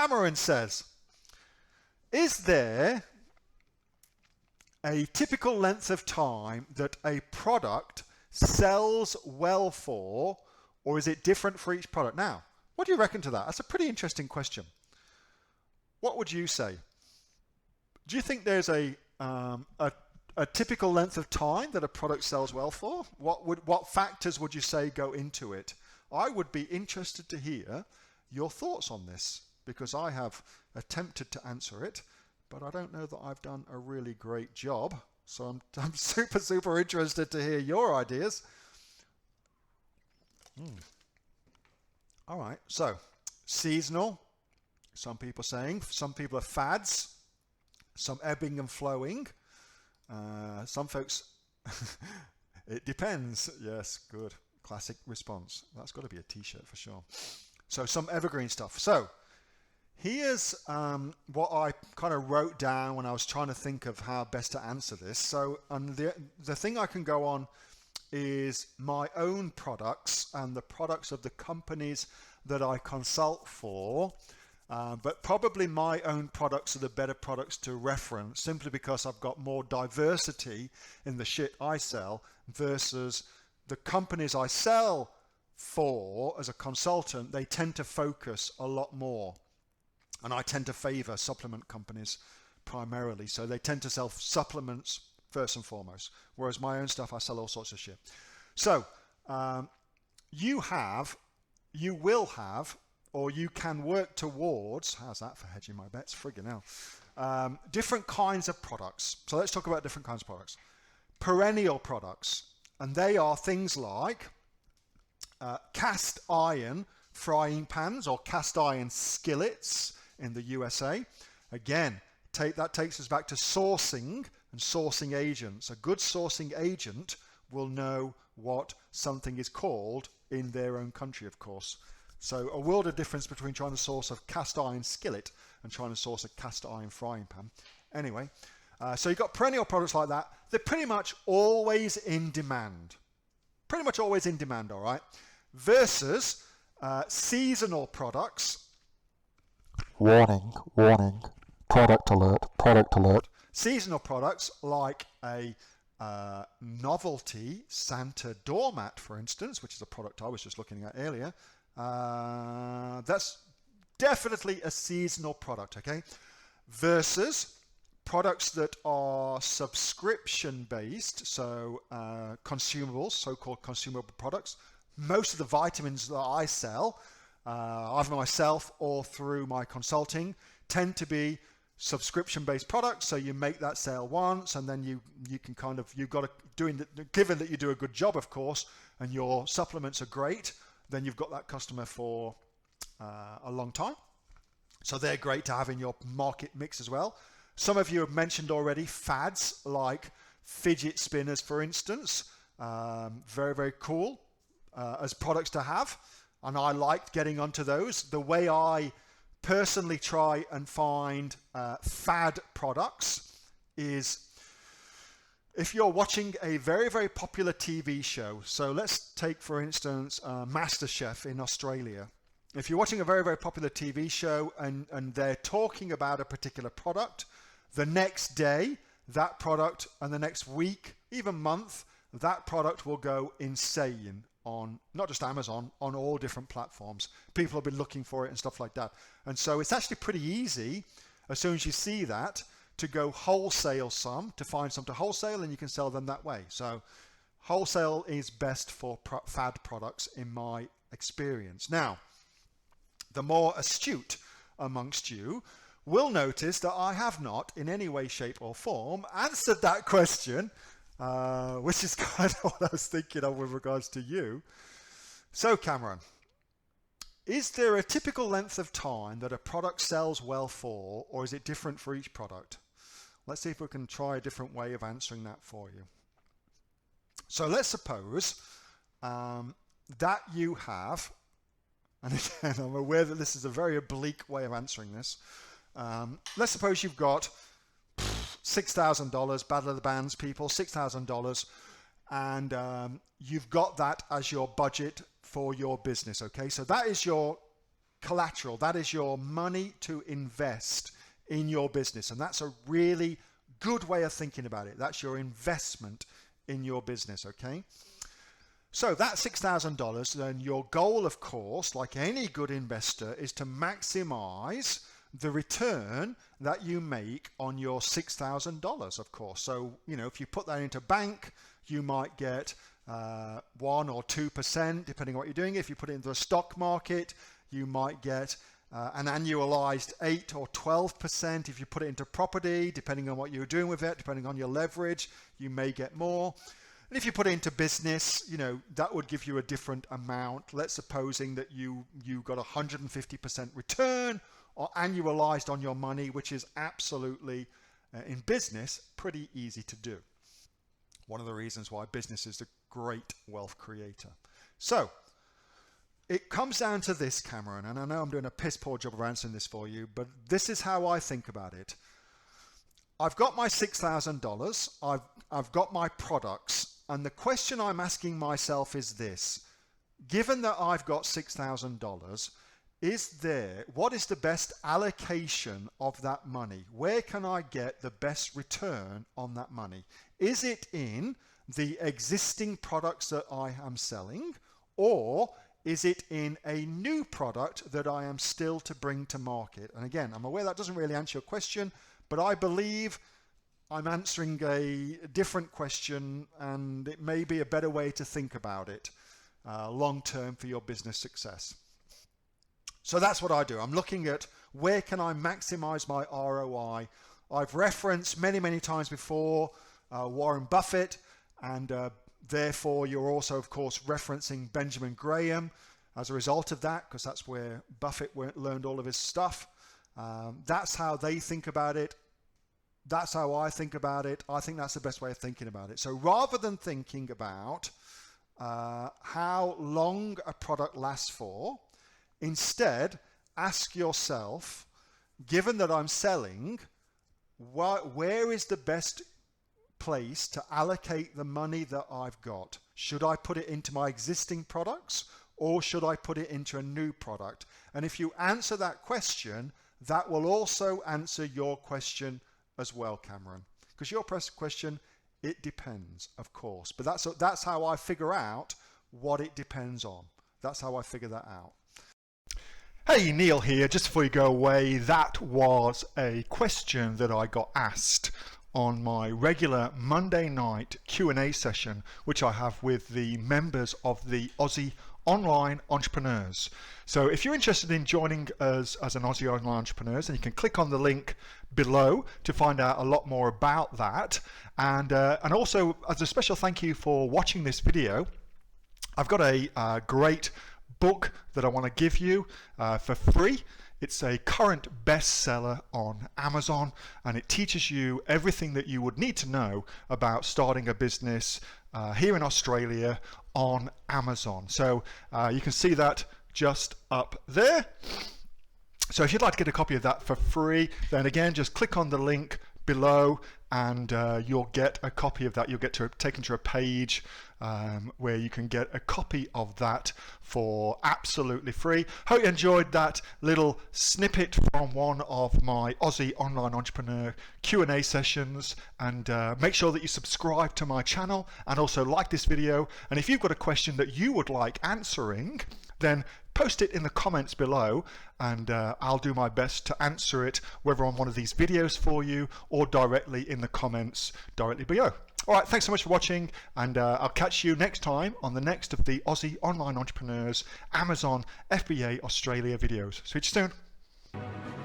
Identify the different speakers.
Speaker 1: Cameron says, is there a typical length of time that a product sells well for, or is it different for each product? Now, what do you reckon to that? That's a pretty interesting question. What would you say? Do you think there's a typical length of time that a product sells well for? What factors would you say go into it? I would be interested to hear your thoughts on this, because I have attempted to answer it, but I don't know that I've done a really great job. So I'm super interested to hear your ideas. All right, so seasonal, some people saying, some people are fads, some ebbing and flowing. Some folks, it depends. Yes, good. Classic response. That's got to be a t-shirt for sure. So some evergreen stuff. So here's what I kind of wrote down when I was trying to think of how best to answer this. So the thing I can go on is my own products and the products of the companies that I consult for. But probably my own products are the better products to reference, simply because I've got more diversity in the shit I sell versus the companies I sell for as a consultant. They tend to focus a lot more, and I tend to favor supplement companies primarily. So they tend to sell supplements first and foremost, whereas my own stuff, I sell all sorts of shit. So you will have, or you can work towards, how's that for hedging my bets? Friggin' hell. Different kinds of products. So let's talk about different kinds of products. Perennial products, and they are things like cast iron frying pans or cast iron skillets in the USA. Again, that takes us back to sourcing and sourcing agents. A good sourcing agent will know what something is called in their own country, of course. So a world of difference between trying to source a cast iron skillet and trying to source a cast iron frying pan. Anyway, so you've got perennial products like that. They're pretty much always in demand. Pretty much always in demand, all right? Versus seasonal products.
Speaker 2: Warning, warning. Product alert.
Speaker 1: Seasonal products like a novelty Santa doormat, for instance, which is a product I was just looking at earlier. That's definitely a seasonal product, okay? Versus products that are subscription based, so consumables, so-called consumable products. Most of the vitamins that I sell, either myself or through my consulting, tend to be subscription based products. So you make that sale once, and then you can kind of, you've got to given that you do a good job, of course, and your supplements are great, then you've got that customer for a long time. So they're great to have in your market mix as well. Some of you have mentioned already fads like fidget spinners, for instance. Very, very cool as products to have. And I liked getting onto those. The way I personally try and find fad products is if you're watching a very, very popular TV show. So let's take, for instance, MasterChef in Australia. If you're watching a very, very popular TV show and they're talking about a particular product, the next day, that product, and the next week, even month, that product will go insane on not just Amazon, on all different platforms. People have been looking for it and stuff like that. And so it's actually pretty easy, as soon as you see that, to go wholesale some, to find some to wholesale, and you can sell them that way. So wholesale is best for fad products in my experience. Now, the more astute amongst you will notice that I have not, in any way, shape or form, answered that question, which is kind of what I was thinking of with regards to you. So Cameron, is there a typical length of time that a product sells well for, or is it different for each product? Let's see if we can try a different way of answering that for you. So let's suppose that you have, and again, I'm aware that this is a very oblique way of answering this. Let's suppose you've got $6,000, Battle of the Bands people, $6,000, and you've got that as your budget for your business, okay? So that is your collateral. That is your money to invest in your business. And that's a really good way of thinking about it. That's your investment in your business, okay? So that's $6,000. Then your goal, of course, like any good investor, is to maximize the return that you make on your $6,000, of course. So, if you put that into bank, you might get 1 or 2%, depending on what you're doing. If you put it into the stock market, you might get an annualized 8 or 12%. If you put it into property, depending on what you're doing with it, depending on your leverage, you may get more. And if you put it into business, that would give you a different amount. Let's supposing that you got 150% return or annualized on your money, which is absolutely, in business, pretty easy to do. One of the reasons why business is a great wealth creator. So it comes down to this, Cameron, and I know I'm doing a piss poor job of answering this for you, but this is how I think about it. I've got my $6,000, I've got my products, and the question I'm asking myself is this: given that I've got $6,000, what is the best allocation of that money? Where can I get the best return on that money? Is it in the existing products that I am selling, or is it in a new product that I am still to bring to market? And again, I'm aware that doesn't really answer your question, but I believe I'm answering a different question, and it may be a better way to think about it long term for your business success. So that's what I do. I'm looking at where can I maximize my ROI. I've referenced many times before Warren Buffett, and therefore you're also, of course, referencing Benjamin Graham as a result of that, because that's where Buffett learned all of his stuff. That's how they think about it. That's how I think about it. I think that's the best way of thinking about it. So rather than thinking about how long a product lasts for, instead ask yourself, given that I'm selling, where is the best place to allocate the money that I've got? Should I put it into my existing products, or should I put it into a new product? And if you answer that question, that will also answer your question as well, Cameron. Because your question, it depends, of course. But that's how I figure out what it depends on. That's how I figure that out. Hey, Neil here. Just before you go away, that was a question that I got asked on my regular Monday night Q&A session, which I have with the members of the Aussie Online Entrepreneurs. So if you're interested in joining us as an Aussie Online Entrepreneurs, then you can click on the link below to find out a lot more about that. And also, as a special thank you for watching this video, I've got a great book that I want to give you for free. It's a current bestseller on Amazon, and it teaches you everything that you would need to know about starting a business here in Australia on Amazon. So you can see that just up there. So if you'd like to get a copy of that for free, then again, just click on the link below and you'll get a copy of that. You'll get taken to a page where you can get a copy of that for absolutely free. Hope you enjoyed that little snippet from one of my Aussie Online Entrepreneur Q&A sessions, and make sure that you subscribe to my channel and also like this video. And if you've got a question that you would like answering, then post it in the comments below, and I'll do my best to answer it, whether on one of these videos for you or directly in the comments directly below. All right, thanks so much for watching, and I'll catch you next time on the next of the Aussie Online Entrepreneurs Amazon FBA Australia videos. See you soon.